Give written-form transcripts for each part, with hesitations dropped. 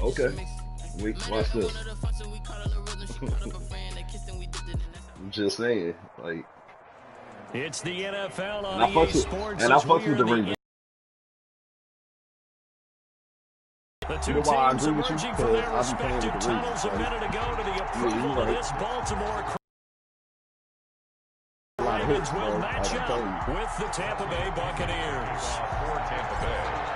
Okay. Wait, watch this. I'm just saying, like. It's the NFL on And EA Sports. I fucks with the Ravens. The two teams emerging from their respective tunnels a minute ago to the approval of this Baltimore. Ravens will match up with the Tampa Bay Buccaneers. For Tampa Bay.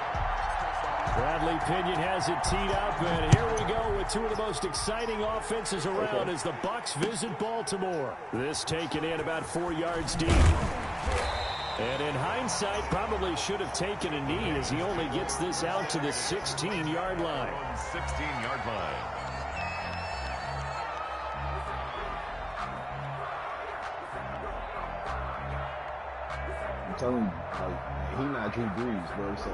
Bradley Pinion has it teed up, and here we go with two of the most exciting offenses around as the Bucs visit Baltimore. This taken in about 4 yards deep. And in hindsight, probably should have taken a knee as he only gets this out to the 16-yard line. 16-yard line. I'm telling you, like, he not Drew Brees, bro, so,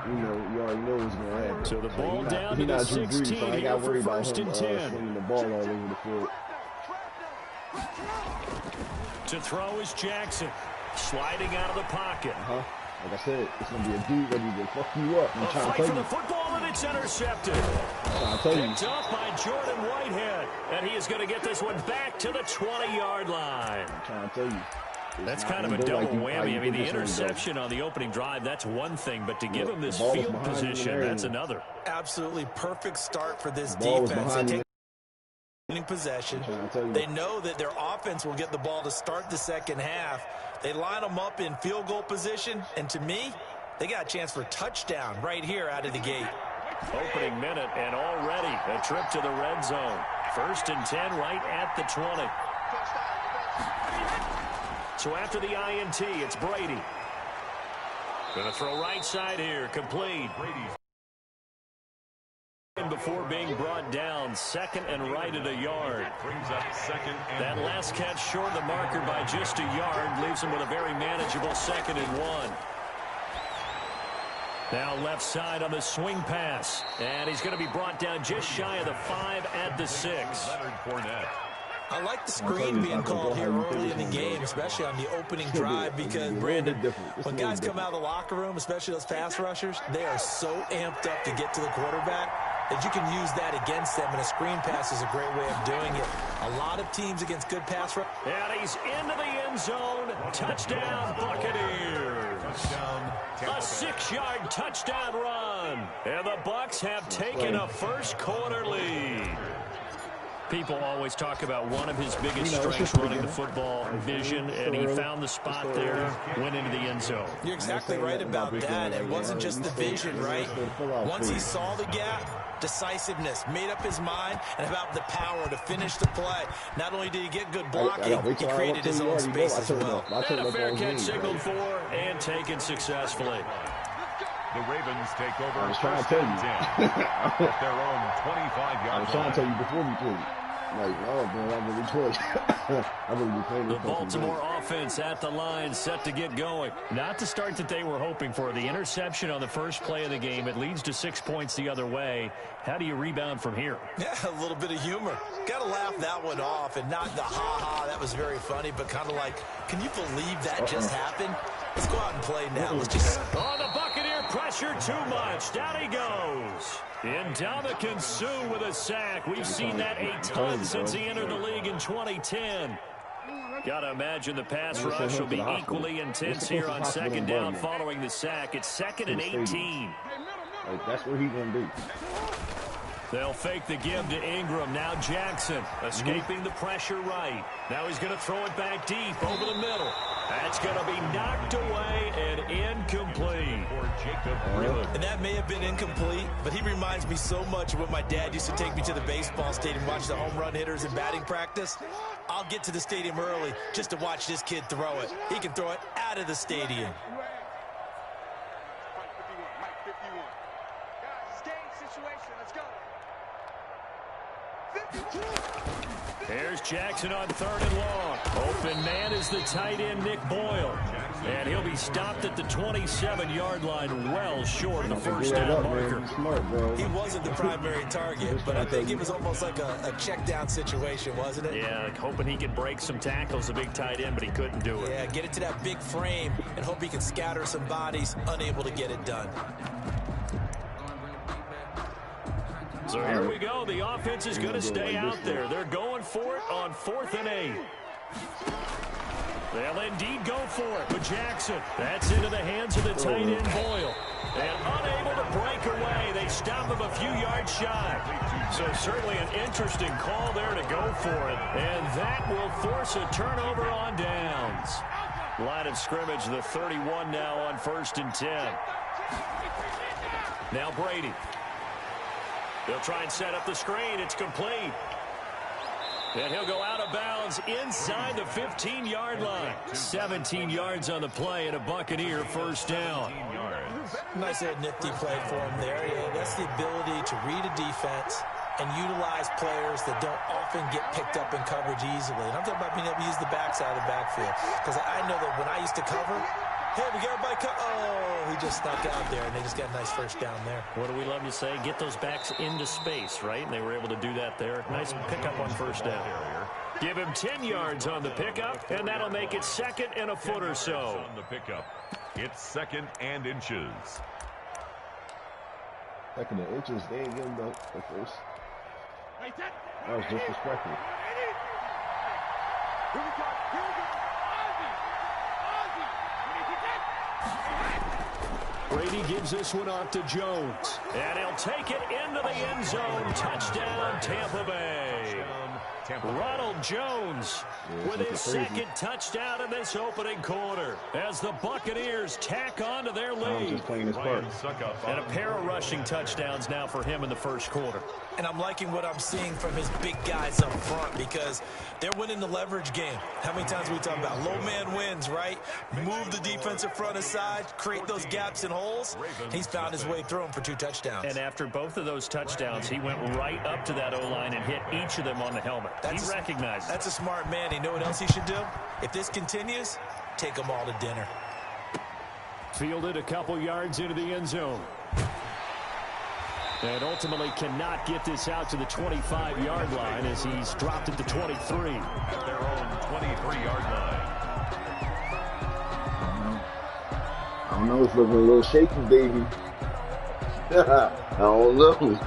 you already know what's going to happen. So the ball down to the 16 so I here for first and 10. Swinging the ball all over the field. To throw is Jackson. Sliding out of the pocket. Like I said, it's going to be a dude ready to fuck you up. I'm trying to tell you. For the football, and it's intercepted. Picked up by Jordan Whitehead. And he is going to get this one back to the 20-yard line. I'm trying to tell you. That's kind of a double whammy. I mean, the interception on the opening drive, that's one thing. But to give him this field position, that's another. Absolutely perfect start for this defense. Possession. They know that their offense will get the ball to start the second half. They line them up in field goal position, and to me, they got a chance for a touchdown right here out of the gate. Opening minute, and already a trip to the red zone. First and 10 right at the 20. So after the INT, it's Brady. Going to throw right side here, complete. Brady. Before being brought down, second and right at a yard. Brings up second and that last catch short of the marker by just a yard leaves him with a very manageable second and 1. Now left side on the swing pass, and he's going to be brought down just shy of the 5 at the 6. Leonard Fournette. I like the screen being called here early in the game, especially on the opening drive, because, Brandon, when guys come out of the locker room, especially those pass rushers, they are so amped up to get to the quarterback that you can use that against them, and a screen pass is a great way of doing it. A lot of teams against good pass rush. And he's into the end zone. Touchdown, Buccaneers. A 6-yard touchdown run. And the Bucs have taken a first quarter lead. People always talk about one of his biggest strengths running the football, vision, and he found the spot there, went into the end zone. You're exactly right about that. It wasn't just the vision, right? Once he saw the gap, decisiveness, made up his mind, and about the power to finish the play. Not only did he get good blocking, he created his own space as well. And a fair catch signaled for and taken successfully. The Ravens take over. I was trying to tell you. Their own 25-yard line. I was trying to tell you before we played. Like, oh, man, I really played. I really be playing this. The Baltimore offense at the line, set to get going. Not the start that they were hoping for. The interception on the first play of the game. It leads to 6 points the other way. How do you rebound from here? Yeah, a little bit of humor. Got to laugh that one off, and not the ha-ha. That was very funny, but kind of like, can you believe that just happened? Let's go out and play now. Let's just... Oh, the Buccaneer pressure too much. Down he goes. Ndamukong Suh with a sack. We've seen that a ton since he entered the league in 2010. Got to imagine the pass rush will be equally intense here on second down following the sack. It's 2nd and 18. Like, that's what he's going to do. They'll fake the give to Ingram. Now Jackson escaping the pressure right. Now he's going to throw it back deep over the middle. That's going to be knocked away and incomplete. And that may have been incomplete, but he reminds me so much of when my dad used to take me to the baseball stadium, watch the home run hitters in batting practice. I'll get to the stadium early just to watch this kid throw it. He can throw it out of the stadium. Here's Jackson on 3rd and long. Open man is the tight end, Nick Boyle. And he'll be stopped at the 27-yard line, well short of the first down marker. He wasn't the primary target, but I think it was almost like a check down situation, wasn't it? Yeah, like hoping he could break some tackles, a big tight end, but he couldn't do it. Yeah, get it to that big frame and hope he can scatter some bodies, unable to get it done. So here we go. The offense is going to stay out there. They're going for it on 4th and 8. They'll indeed go for it with Jackson. That's into the hands of the tight end, Boyle. And unable to break away. They stop him a few yards shy. So certainly an interesting call there to go for it. And that will force a turnover on downs. Line of scrimmage, the 31 now on 1st and 10. Now Brady. They'll try and set up the screen. It's complete. And he'll go out of bounds inside the 15-yard line. 17 yards on the play and a Buccaneer first down. Nice little nifty play for him there. Yeah, that's the ability to read a defense and utilize players that don't often get picked up in coverage easily. And I'm talking about being able to use the backside of the backfield. Because I know that when I used to cover, hey, we got everybody oh, he just snuck out there, and they just got a nice first down there. What do we love to say? Get those backs into space, right? And they were able to do that there. Nice pickup on first down. Give him 10 yards on the pickup, and that'll make it 2nd and a foot or so. On the pickup, it's 2nd and inches. 2nd and inches, they ain't getting the first. That was disrespectful. Brady gives this one off to Jones. And he'll take it into the end zone. Touchdown, Tampa Bay. Ronald Jones with his 2nd touchdown in this opening quarter as the Buccaneers tack on to their lead. Just playing his part. And a pair of rushing touchdowns now for him in the first quarter. And I'm liking what I'm seeing from his big guys up front because they're winning the leverage game. How many times we talk about low man wins, right? Move the defensive front aside, create those gaps and holes. He's found his way through them for 2 touchdowns. And after both of those touchdowns, he went right up to that O-line and hit each of them on the helmet. He recognized it. That's a smart man. You know what else he should do? If this continues, take them all to dinner. Fielded a couple yards into the end zone. And ultimately cannot get this out to the 25-yard line as he's dropped at the 23. At their own 23-yard line. I don't know, it's looking a little shaky, baby. I don't know.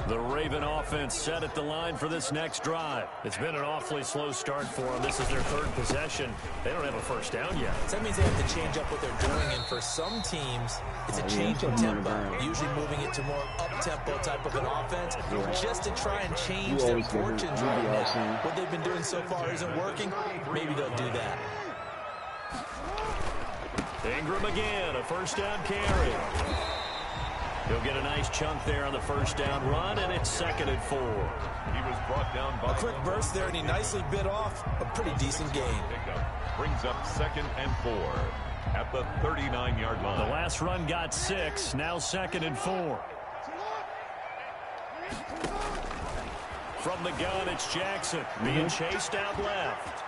The Raven offense set at the line for this next drive. It's been an awfully slow start for them. This is their 3rd possession. They don't have a first down yet. So that means they have to change up what they're doing, and for some teams, it's a change in tempo, usually moving it to more up-tempo type of an offense, just to try and change their fortunes right now. What they've been doing so far isn't working. Maybe they'll do that. Ingram again, a first down carry. He'll get a nice chunk there on the first down run, and it's 2nd and 4. He was brought down by a quick burst there, and he nicely bit off a pretty decent gain. Brings up 2nd and 4 at the 39-yard line. The last run got 6, now 2nd and 4. From the gun, it's Jackson being chased out left.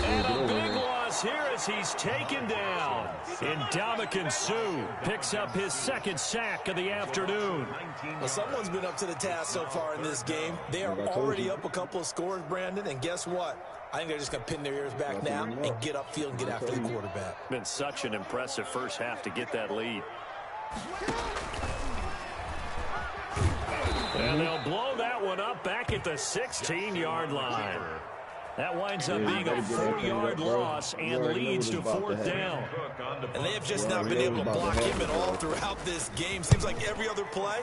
And a big loss here as he's taken down. Ndamukong Suh picks up his 2nd sack of the afternoon. Well, someone's been up to the task so far in this game. They are already up a couple of scores, Brandon, and guess what? I think they're just going to pin their ears back now and get upfield and get after the quarterback. Been such an impressive first half to get that lead. And they'll blow that one up back at the 16-yard line. That winds up being a 4-yard loss and leads to 4th down. And they have just not been able to block him at all throughout this game. Seems like every other play,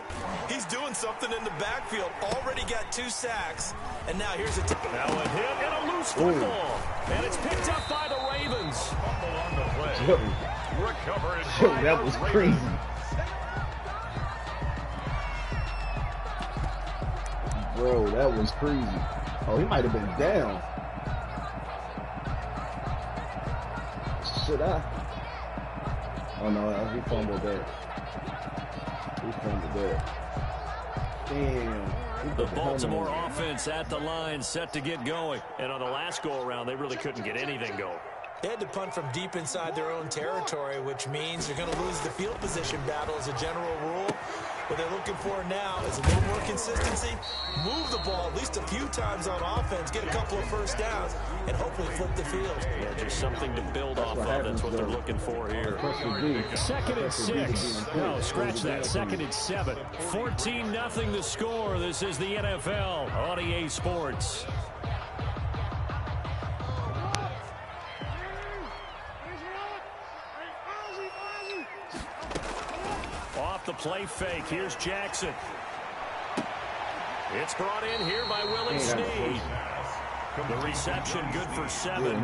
he's doing something in the backfield. Already got 2 sacks, and now here's a now a hit and a loose football. And it's picked up by the Ravens. On the play. Recovered. That was crazy. Bro, that was crazy. Oh, he might have been down. Should I? Oh no, he fumbled there. He fumbled there. Damn. The Baltimore offense at the line, set to get going. And on the last go-around, they really couldn't get anything going. They had to punt from deep inside their own territory, which means you're going to lose the field position battle as a general rule. What they're looking for now is a little more consistency, move the ball at least a few times on offense, get a couple of first downs, and hopefully flip the field. Yeah, just something to build off of. That's what they're looking for here. 2nd and 6. No, scratch that. 2nd and 7. 14-0 the score. This is the NFL on EA Sports. Off the play fake. Here's Jackson. It's brought in here by Willie Snead. The reception good for 7.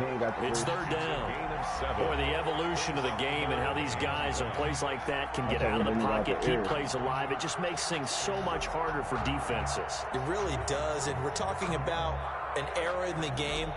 It's 3rd down. Boy, the evolution of the game and how these guys in plays like that can get out of the pocket, keep plays alive. It just makes things so much harder for defenses. It really does, and we're talking about an era in the game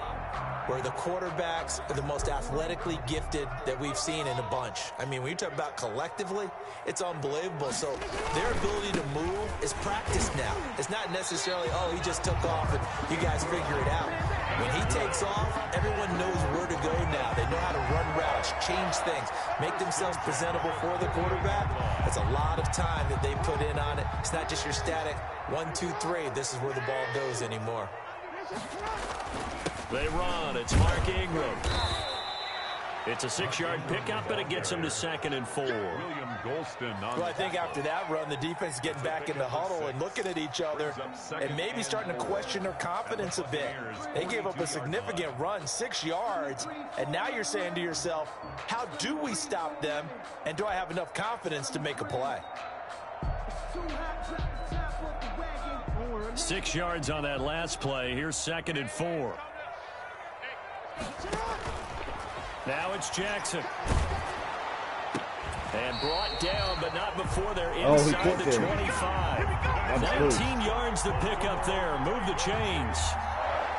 where the quarterbacks are the most athletically gifted that we've seen in a bunch. I mean, when you talk about collectively, it's unbelievable. So their ability to move is practiced now. It's not necessarily, oh, he just took off and you guys figure it out. When he takes off, everyone knows where to go now. They know how to run routes, change things, make themselves presentable for the quarterback. That's a lot of time that they put in on it. It's not just your static 1, 2, 3. This is where the ball goes anymore. They run. It's Mark Ingram. It's a 6-yard pickup, and it gets him to 2nd and 4. Well, I think after that run, the defense is getting back in the huddle and looking at each other and maybe starting to question their confidence a bit. They gave up a significant run, 6 yards, and now you're saying to yourself, how do we stop them, and do I have enough confidence to make a play? 6 yards on that last play. Here's 2nd and 4. Now it's Jackson. And brought down, but not before they're inside the 25. 19 yards to pick up there. Move the chains.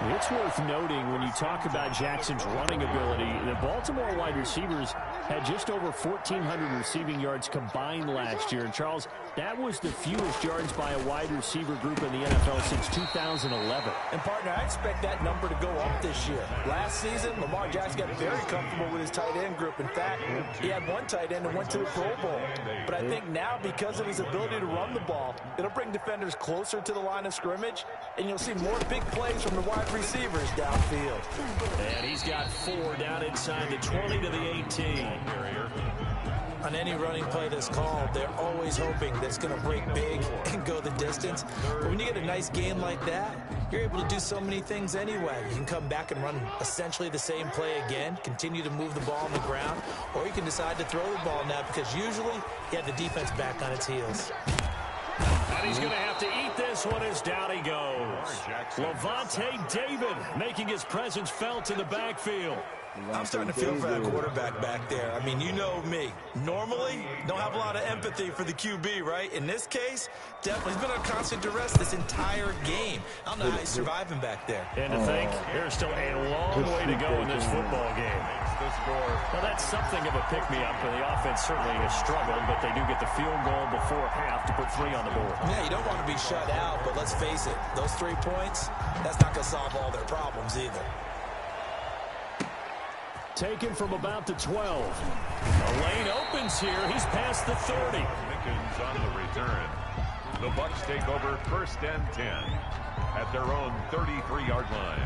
It's worth noting when you talk about Jackson's running ability, the Baltimore wide receivers had just over 1,400 receiving yards combined last year. And, Charles, that was the fewest yards by a wide receiver group in the NFL since 2011. And, partner, I expect that number to go up this year. Last season, Lamar Jackson got very comfortable with his tight end group. In fact, he had one tight end and went to the Pro Bowl. But I think now, because of his ability to run the ball, it'll bring defenders closer to the line of scrimmage, and you'll see more big plays from the wide receivers downfield. And he's got 4 down inside the 20 to the 18. On any running play that's called, they're always hoping that it's going to break big and go the distance. But when you get a nice game like that, you're able to do so many things anyway. You can come back and run essentially the same play again, continue to move the ball on the ground, or you can decide to throw the ball now because usually you have the defense back on its heels. And he's going to have to eat this one as down he goes. Levante David making his presence felt in the backfield. I'm starting to feel for that quarterback back there. I mean, you know me. Normally, don't have a lot of empathy for the QB, right? In this case, definitely he's been under constant duress this entire game. I don't know how he's surviving back there. And to think, there's still a long way to go in this football game. Well, that's something of a pick-me-up, and the offense certainly has struggled, but they do get the field goal before half to put 3 on the board. Yeah, you don't want to be shut out, but let's face it, those 3 points, that's not going to solve all their problems either. Taken from about the 12. A lane opens here. He's past the 30. Mickens on the return. The Bucs take over 1st and 10 at their own 33-yard line.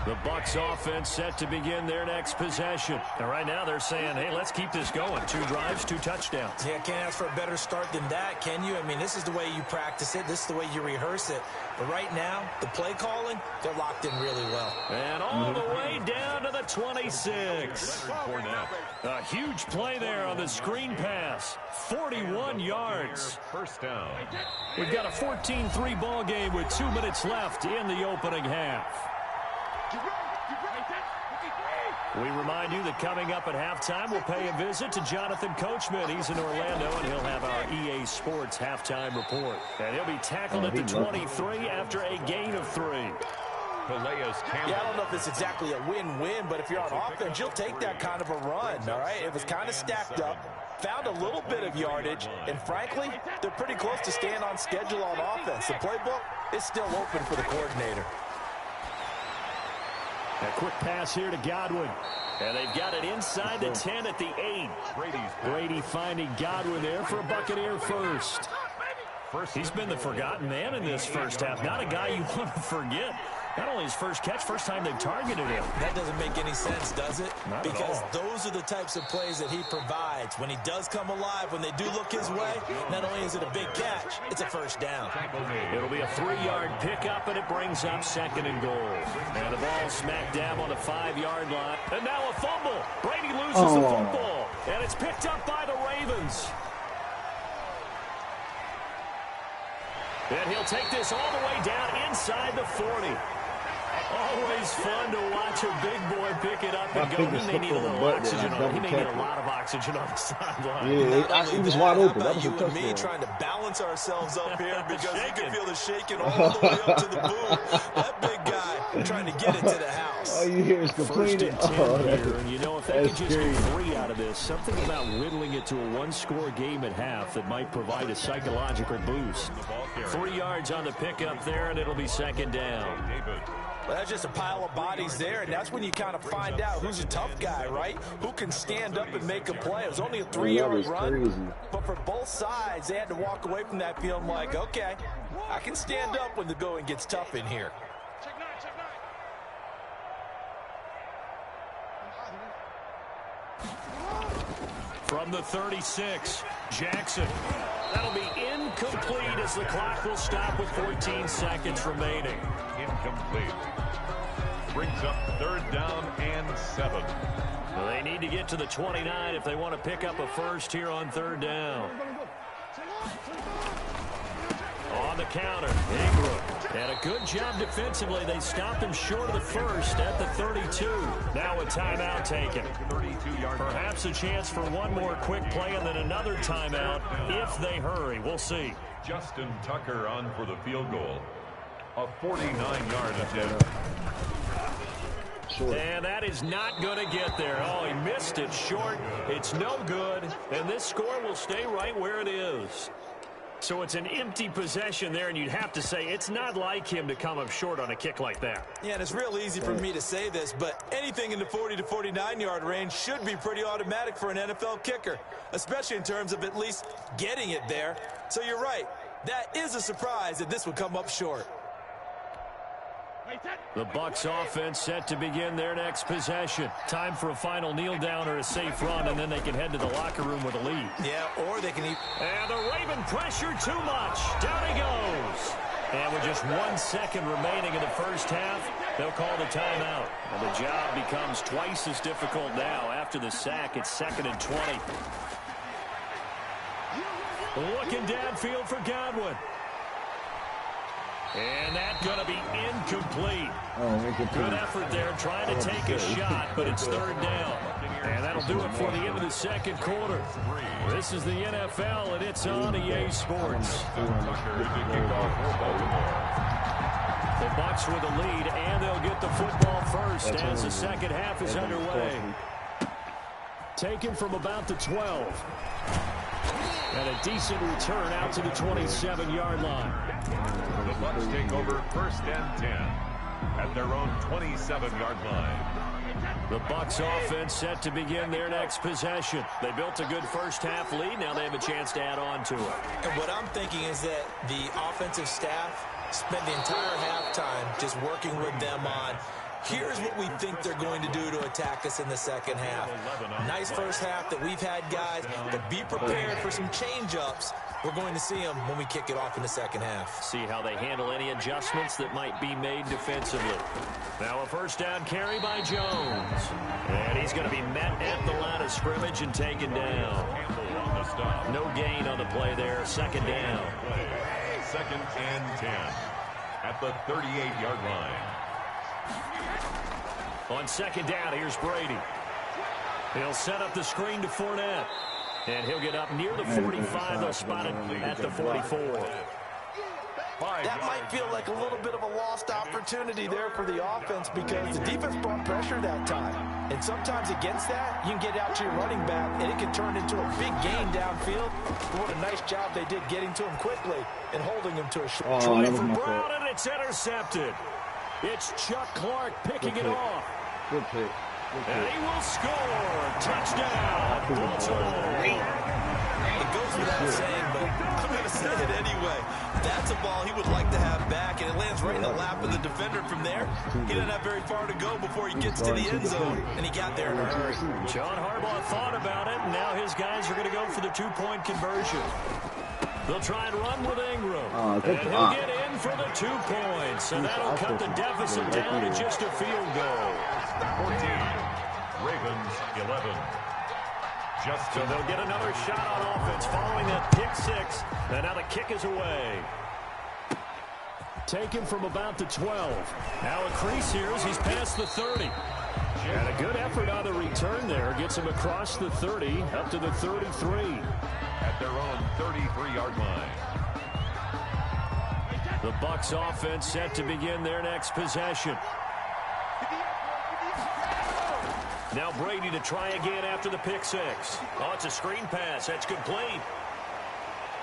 The Bucs offense set to begin their next possession. And right now they're saying, hey, let's keep this going. 2 drives, 2 touchdowns. Yeah, can't ask for a better start than that, can you? I mean, this is the way you practice it. This is the way you rehearse it. But right now, the play calling, they're locked in really well. And all the way down to the 26. A huge play there on the screen pass. 41 yards. 1st down. We've got a 14-3 ball game with 2 minutes left in the opening half. We remind you that coming up at halftime, we'll pay a visit to Jonathan Coachman. He's in Orlando, and he'll have our EA Sports halftime report. And he'll be tackled at the 23 after a gain of 3. Yeah, I don't know if it's exactly a win-win, but if you're on offense, you'll take that kind of a run, all right? It was kind of stacked up, found a little bit of yardage, and frankly, they're pretty close to staying on schedule on offense. The playbook is still open for the coordinator. A quick pass here to Godwin. And they've got it inside the 10 at the 8. Brady finding Godwin there for a Buccaneer first. He's been the forgotten man in this first half. Not a guy you want to forget. Not only his first catch, first time they've targeted him. That doesn't make any sense, does it? Not because at all. Those are the types of plays that he provides. When he does come alive, when they do look his way, not only is it a big catch, it's a first down. It'll be a 3-yard pickup, and it brings up 2nd and goal. And the ball smack dab on the 5-yard line. And now a fumble. Brady loses the football. And it's picked up by the Ravens. And he'll take this all the way down inside the 40. Always fun to watch a big boy pick it up and go. He may need a little oxygen on it. He may need a lot of oxygen on the sideline. Yeah, he was wide open. That was a you and me touchdown. trying to balance ourselves up here because you can feel the shaking all the way up to the booth. That big guy trying to get it to the house. All you hear is complaining. First and 10 here, and you know, if they could just get 3 out of this, something about whittling it to a 1-score game at half that might provide a psychological boost. 3 yards on the pickup there, and it'll be 2nd down. Well, that's just a pile of bodies there, and that's when you kind of find out who's a tough guy, right? Who can stand up and make a play. It was only a 3-yard run, crazy. but for both sides, they had to walk away from that feeling like, okay, I can stand up when the going gets tough in here. From the 36, Jackson. That'll be incomplete as the clock will stop with 14 seconds remaining. Incomplete. Brings up 3rd down and 7. Well, they need to get to the 29 if they want to pick up a first here on 3rd down. On the counter, Ingram. And a good job defensively. They stopped him short of the first at the 32. Now a timeout taken. 32-yard. Perhaps a chance for one more quick play and then another timeout if they hurry. We'll see. Justin Tucker on for the field goal. A 49-yard attempt. And that is not going to get there. Oh, he missed it short. It's no good. And this score will stay right where it is. So it's an empty possession there, and you'd have to say it's not like him to come up short on a kick like that. Yeah, and it's real easy for me to say this, but anything in the 40 to 49-yard range should be pretty automatic for an NFL kicker, especially in terms of at least getting it there. So you're right. That is a surprise that this would come up short. The Bucs offense set to begin their next possession. Time for a final kneel down or a safe run, and then they can head to the locker room with a lead. Yeah, or they can eat. And the Raven pressure too much. Down he goes. And with just 1 second remaining in the first half, they'll call the timeout. And the job becomes twice as difficult now. After the sack, it's 2nd and 20. Looking downfield for Godwin. And that's going to be incomplete. Good effort there trying to take a shot, but it's 3rd down. And that'll do it for the end of the 2nd quarter. This is the NFL, and it's on EA Sports. The Bucs with the lead, and they'll get the football first as the 2nd half is underway. Taken from about the 12. And a decent return out to the 27-yard line. The Bucs take over 1st and 10 at their own 27-yard line. The Bucs offense set to begin their next possession. They built a good first half lead. Now they have a chance to add on to it. And what I'm thinking is that the offensive staff spent the entire halftime just working with them on, here's what we think they're going to do to attack us in the 2nd half. Nice first half that we've had, guys, but be prepared for some change-ups. We're going to see them when we kick it off in the 2nd half. See how they handle any adjustments that might be made defensively. Now a first down carry by Jones. And he's going to be met at the line of scrimmage and taken down. No gain on the play there. 2nd down. 2nd and 10 at the 38-yard line. On 2nd down, here's Brady. He'll set up the screen to Fournette. And he'll get up near the 45. They'll spot it at the 44. That might feel like a little bit of a lost opportunity there for the offense because the defense brought pressure that time. And sometimes against that, you can get out to your running back, and it can turn into a big gain downfield. But what a nice job they did getting to him quickly and holding him to a short try for Brown, and it's intercepted. It's Chuck Clark picking it off. Good pick. And he will score. Touchdown, Baltimore. It goes without saying, but I'm going to say it anyway. That's a ball he would like to have back, and it lands right in the lap of the defender from there. He doesn't have very far to go before he gets to the end zone, and he got there in a hurry. John Harbaugh thought about it, and now his guys are going to go for the two-point conversion. They'll try and run with Ingram, and he'll get in for the 2 points, and that'll cut the deficit down to just a field goal. 14, Ravens 11. So they'll get another shot on offense following that pick six, and now the kick is away. Taken from about the 12. Now a crease here as he's past the 30. And a good effort on the return there. Gets him across the 30, up to the 33. At their own 33-yard line. The Bucs offense set to begin their next possession. Now Brady to try again after the pick six. Oh, it's a screen pass. That's complete.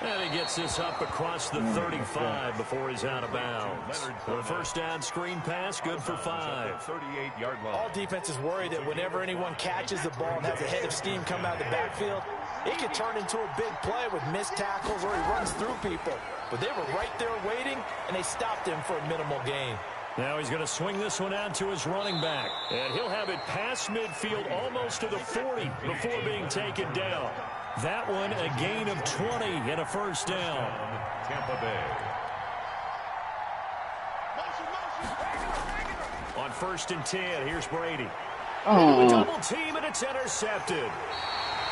And he gets this up across the 35 before he's out of bounds. For a first down screen pass, good for 5. 38-yard line. All defenses worry that whenever anyone catches the ball and has a head of steam come out of the backfield, it could turn into a big play with missed tackles or he runs through people. But they were right there waiting, and they stopped him for a minimal gain. Now he's going to swing this one out to his running back. And he'll have it past midfield almost to the 40 before being taken down. That one a gain of 20 and a first down. Tampa Bay. On 1st and 10, here's Brady. Oh. Double team, and it's intercepted.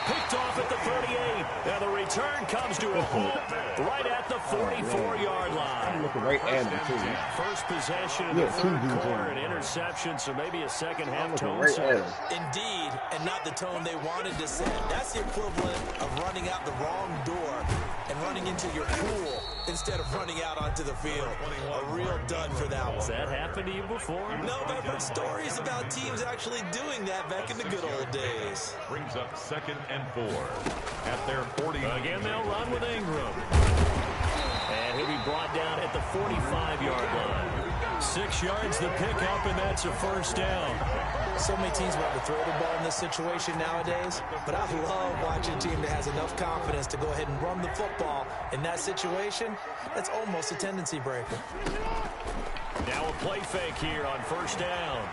Picked off at the 38. Now the return comes to a halt right at the 44-yard line. I'm looking right at him, too. First possession of the third quarter, an interception, so maybe a second-half tone setter. Indeed, and not the tone they wanted to set. That's the equivalent of running out the wrong door and running into your pool instead of running out onto the field. A real dud for that one. Has that happened to you before? No, but I've heard stories about teams actually doing that back in the good old days. Brings up 2nd and 4 at their 40. Again, they'll run with Ingram. And he'll be brought down at the 45-yard line. 6 yards the pickup, and that's a first down. So many teams want to throw the ball in this situation nowadays, but I love watching a team that has enough confidence to go ahead and run the football. In that situation, that's almost a tendency breaker. Now a play fake here on first down.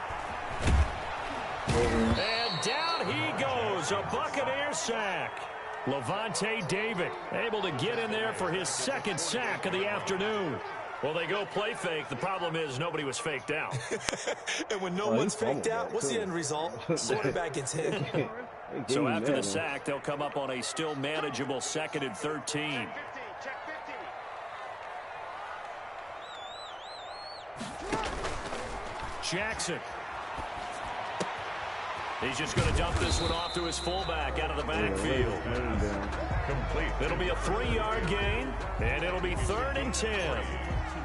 And down he goes, a Buccaneer sack. Levante David able to get in there for his second sack of the afternoon. Well, they go play fake. The problem is nobody was faked out. And when no one's faked out, what's the end result? Quarterback gets hit. So after the sack, they'll come up on a still manageable 2nd and 13. Jackson. He's just going to dump this one off to his fullback out of the backfield. Complete. It'll be a 3-yard gain, and it'll be 3rd and 10.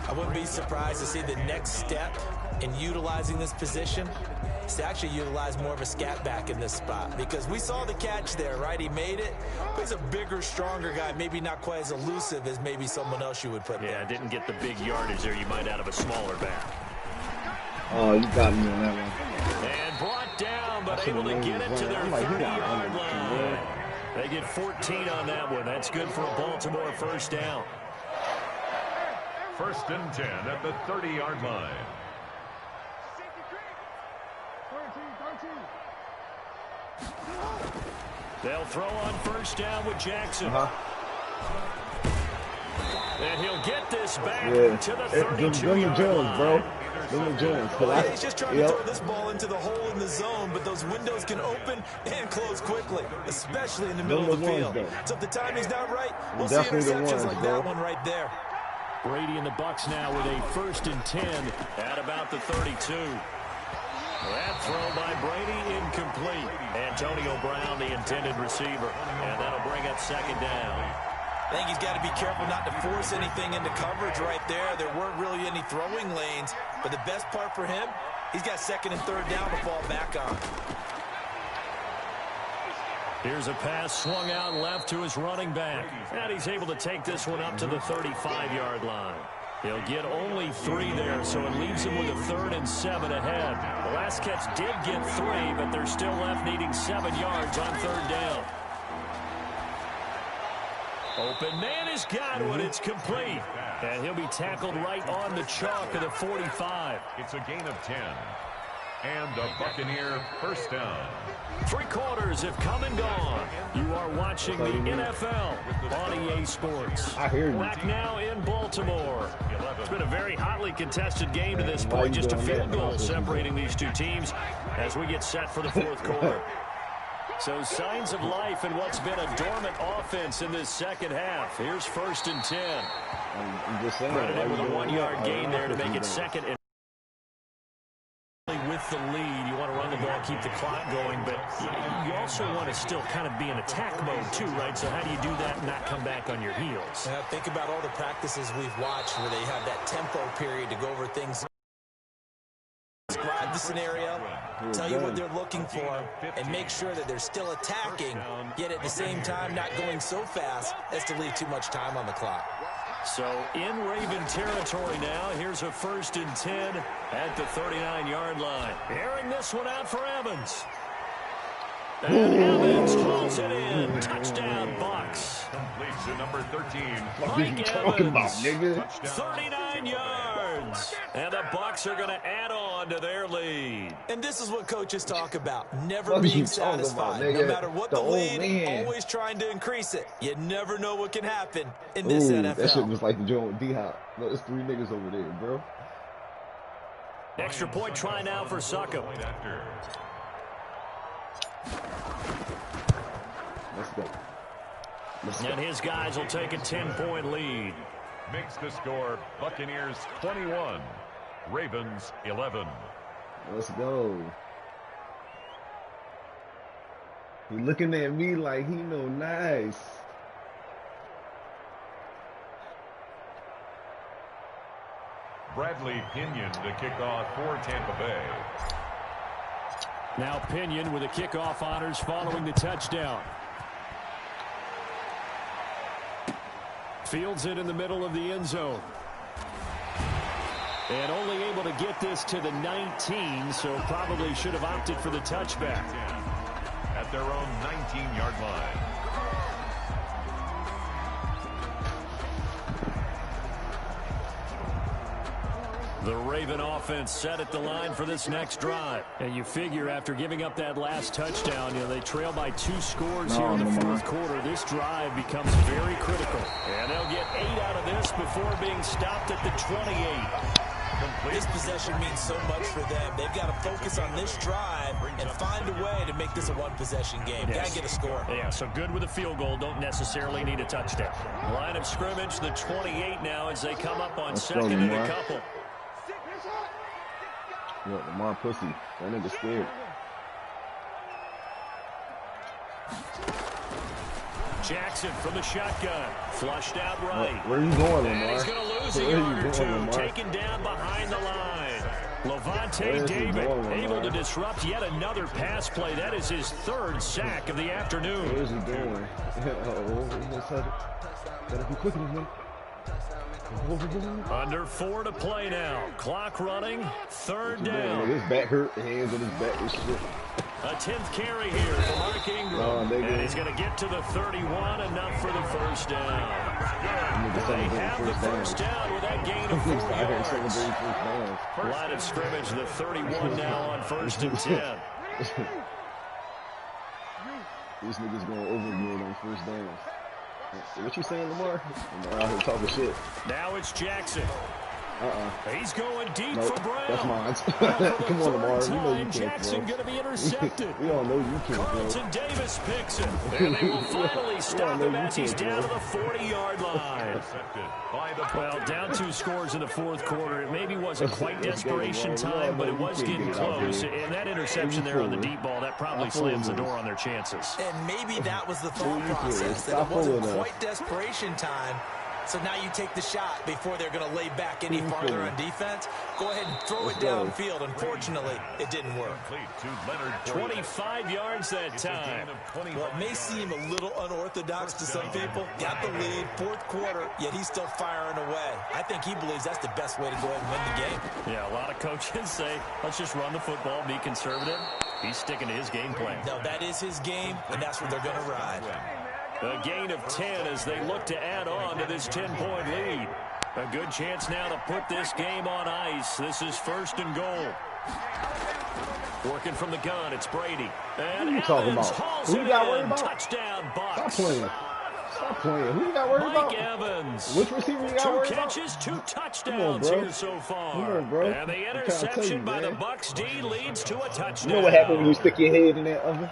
I wouldn't be surprised to see the next step in utilizing this position is to actually utilize more of a scat back in this spot, because we saw the catch there, right? He made it, but he's a bigger, stronger guy, maybe not quite as elusive as maybe someone else you would put there. Yeah, didn't get the big yardage there you might out of a smaller back. Oh, you got me on that one. And brought down, but able to get it to their 30-yard line. They get 14 on that one. That's good for a Baltimore first down. 1st and 10 at the 30-yard line. They'll throw on first down with Jackson. And he'll get this back to the 32-yard Jones, bro. Jones. Yeah, he's just trying to throw this ball into the hole in the zone, but those windows can open and close quickly, especially in the middle of the field. So if the timing's not right, we'll see interceptions like that one right there. Brady and the Bucs now with a 1st and 10 at about the 32. That throw by Brady incomplete. Antonio Brown, the intended receiver, and that'll bring up 2nd down. I think he's got to be careful not to force anything into coverage right there. There weren't really any throwing lanes, but the best part for him, he's got 2nd and 3rd down to fall back on. Here's a pass swung out left to his running back. And he's able to take this one up to the 35-yard line. He'll get only 3 there, so it leaves him with a 3rd and 7 ahead. The last catch did get 3, but they're still left needing 7 yards on 3rd down. Open man has got one. It's complete. And he'll be tackled right on the chalk of the 45. It's a gain of 10. And a Buccaneer first down. 3 quarters have come and gone. You are watching the NFL on EA Sports. I hear you. Back now in Baltimore. It's been a very hotly contested game to this point. Just a field goal separating these two teams as we get set for the 4th quarter. So signs of life in what's been a dormant offense in this second half. Here's 1st and 10. I'm just saying. Credited with a 1-yard gain there to make it 2nd and with the lead. You want to run the ball, keep the clock going, but you also want to still kind of be in attack mode too, right? So how do you do that and not come back on your heels? Think about all the practices we've watched where they have that tempo period to go over things. Describe the scenario, tell you what they're looking for, and make sure that they're still attacking, yet at the same time not going so fast as to leave too much time on the clock. So in Raven territory now, here's a 1st and 10 at the 39-yard line. Airing this one out for Evans. And Evans hauls it in. Touchdown, Bucs. Completes to number 13. What are you talking about, nigga? 39 yards. And the Bucs are going to add on to their lead. And this is what coaches talk about, never being satisfied. No matter what the lead, always trying to increase it. You never know what can happen in this NFL. That shit was like the joint with D-Hop. No, there's 3 niggas over there, bro. Extra point try now for Succop. Let's go. And his guys will take a 10-point lead. Makes the score Buccaneers 21, Ravens 11. Let's go. He looking at me like he know nice. Bradley Pinion the kickoff for Tampa Bay. Now Pinion with the kickoff honors following the touchdown. Fields it in the middle of the end zone. And only able to get this to the 19, so probably should have opted for the touchback. At their own 19-yard line. The Raven offense set at the line for this next drive. And you figure after giving up that last touchdown, they trail by 2 scores here in the 4th quarter. This drive becomes very critical. And they'll get 8 out of this before being stopped at the 28. This possession means so much for them. They've got to focus on this drive and find a way to make this a 1-possession game. Got to get a score. Yeah, so good with a field goal. Don't necessarily need a touchdown. Line of scrimmage, the 28 now as they come up on 2nd and a couple. What, Lamar pussy. That nigga scared. Jackson from the shotgun. Flushed out right. Where are you going, Lamar? And he's going to lose a yard or 2. Taken down behind the line. Levante David able to disrupt yet another pass play. That is his 3rd sack of the afternoon. What is he doing? Gotta be quicker than him. Under 4 to play now. Clock running. 3rd down. His back hurt. Hands on his back. This shit. A 10th carry here for Mark Ingram. And he's going to get to the 31. Enough for the 1st down. They have the 1st down with that gain of 4 yards. Line of scrimmage, the 31 now on 1st and 10. These niggas going over again on 1st down. What you saying, Lamar? I'm out here talking shit. Now it's Jackson. He's going deep nope, for Brown. That's mine. Come on, Lamar. You know you can't Jackson going to be intercepted. We all know you can't Carlton Davis picks it. And they will finally stop him as he's down to the 40-yard line. Well, down 2 scores in the 4th quarter. It maybe wasn't quite desperation time, but it was getting close. And that interception there on the deep ball, that probably slams the door on their chances. And maybe that was the thought process, that it wasn't quite desperation time, So now you take the shot before they're going to lay back any farther on defense. Go ahead and throw it downfield. Unfortunately, it didn't work. 25 yards that time. Well, it may seem a little unorthodox to some people. Got the lead, fourth quarter, yet he's still firing away. I think he believes that's the best way to go ahead and win the game. Yeah, a lot of coaches say, let's just run the football, be conservative. He's sticking to his game plan. No, that is his game, and that's what they're going to ride. A gain of 10 as they look to add on to this 10-point lead. A good chance now to put this game on ice. This is 1st and goal. Working from the gun, it's Brady. And what are you talking about? Who you got worried about? Touchdown, Bucks. Stop playing. Stop playing. Who you got worried about? Mike Evans. Which receiver you got worried about? 2 catches, 2 touchdowns here so far. Come on, bro. And the interception by the Bucks D leads to a touchdown. You know what happened when you stick your head in that oven?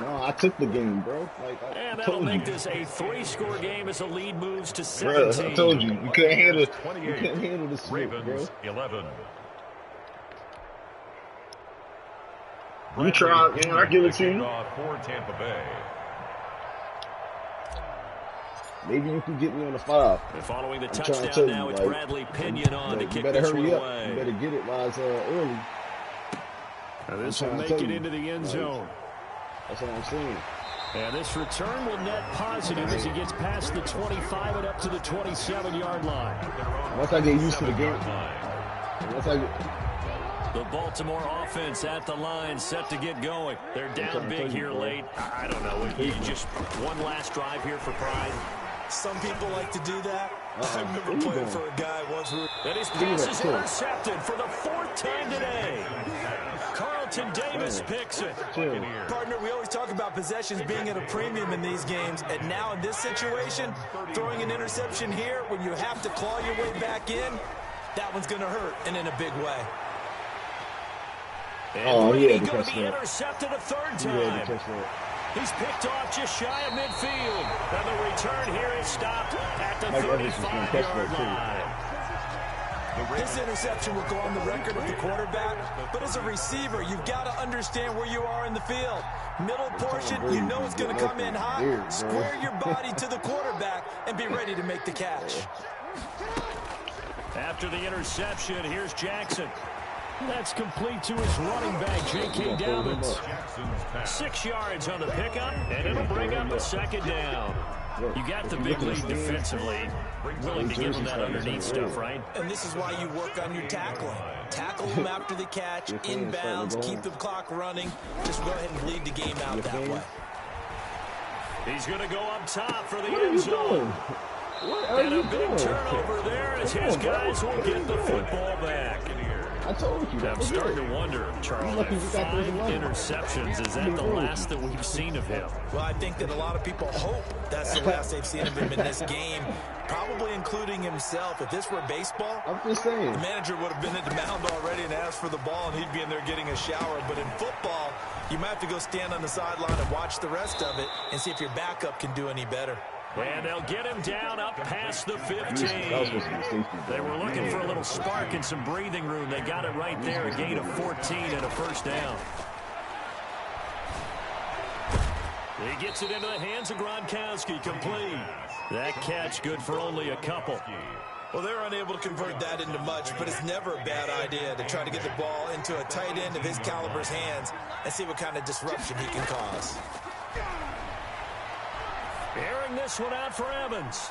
No, I took the game, bro. And that'll make this a 3-score game as the lead moves to 17. Bro, I told you, you couldn't handle the smoke, bro. 11. You tried, man. I give it to you. For Tampa Bay. Maybe you can get me on the 5. And following the touchdown now, it's Bradley Pinion on to kick this one away. You better get it while it's early. Now this will make it into the end zone. That's what I'm saying. And this return will net positive as he gets past the 25 and up to the 27-yard line. Once I get used to the game. The Baltimore offense at the line, set to get going. They're down big here late. I don't know. You just one last drive here for pride. Some people like to do that. I remember playing for a guy once. And his pass is intercepted for the 4th time today. Carlton Davis picks it. Partner, we always talk about possessions being at a premium in these games. And now in this situation, throwing an interception here when you have to claw your way back in, that one's going to hurt, and in a big way. And Brady going to be intercepted a 3rd time. He's picked off just shy of midfield. And the return here is stopped at the 35-yard line. This interception will go on the record of the quarterback, but as a receiver, you've got to understand where you are in the field. Middle portion, you know it's going to come in hot. Square your body to the quarterback and be ready to make the catch. After the interception, here's Jackson. That's complete to his running back, J.K. Dobbins. 6 yards on the pickup, and it'll bring up a 2nd down. You got the big lead defensively. Willing to give them that underneath stuff, right? And this is why you work on your tackling. Tackle them after the catch, inbounds, keep the clock running. Just go ahead and bleed the game out that way. He's going to go up top for the end zone. And a big turnover there as his guys will get the football back. I told you that. I'm starting to wonder, Charles, 5 interceptions, is that the last that we've seen of him? Well, I think that a lot of people hope that's the last they've seen of him in this game, probably including himself. If this were baseball, I'm just saying, the manager would have been at the mound already and asked for the ball, and he'd be in there getting a shower. But in football, you might have to go stand on the sideline and watch the rest of it and see if your backup can do any better. And they'll get him down up past the 15. They were looking for a little spark and some breathing room. They got it right there, a gain of 14 and a 1st down. He gets it into the hands of Gronkowski, complete. That catch good for only a couple. Well, they're unable to convert that into much, but it's never a bad idea to try to get the ball into a tight end of his caliber's hands and see what kind of disruption he can cause. Airing this one out for Evans.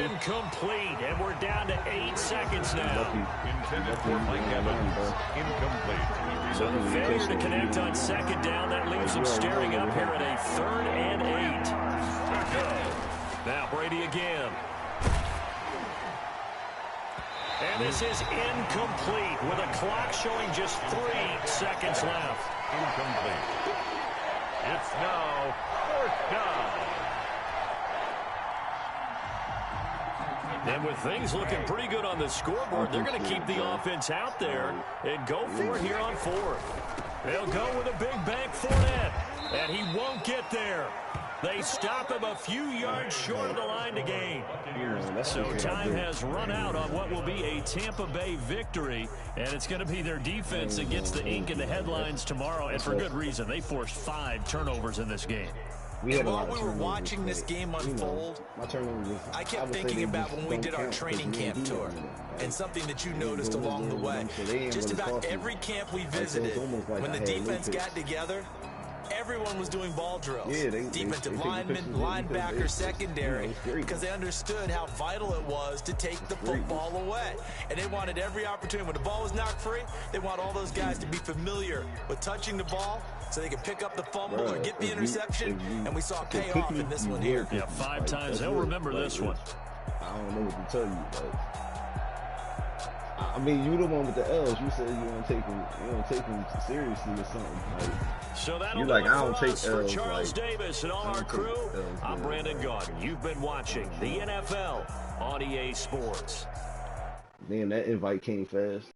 Incomplete, and we're down to 8 seconds now. Intended for Mike Evans. Incomplete. So the failure to connect on 2nd down, that leaves him staring up here at a 3rd and 8. Now Brady again. And this is incomplete with a clock showing just 3 seconds left. Incomplete. It's now 4th down. And with things looking pretty good on the scoreboard, they're going to keep the offense out there and go for it here on 4th. They'll go with a big bank Fournette, and he won't get there. They stop him a few yards short of the line to gain. So time has run out on what will be a Tampa Bay victory, and it's going to be their defense that gets the ink in the headlines tomorrow, and for good reason. They forced 5 turnovers in this game. And while we were watching this game unfold, I kept thinking about when we did our training camp tour and something that you noticed along the way. Just about every camp we visited, when the defense got together, everyone was doing ball drills. Defensive linemen, linebackers, secondary, because they understood how vital it was to take the football away. And they wanted every opportunity. When the ball was knocked free, they want all those guys to be familiar with touching the ball so they can pick up the fumble or get the interception. And we saw payoff in this one here. Yeah, 5 times. They'll remember this one. I don't know what to tell you, but I mean, you the one with the L's. You said you don't take him seriously or something. Like, so that'll you like, I don't take L's L's. For Charles like, Davis and all our crew, I'm Brandon Gaudin. You've been watching the NFL on EA Sports. Man, that invite came fast.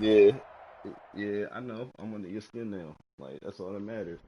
Yeah, I know. I'm under your skin now. Like, that's all that matters.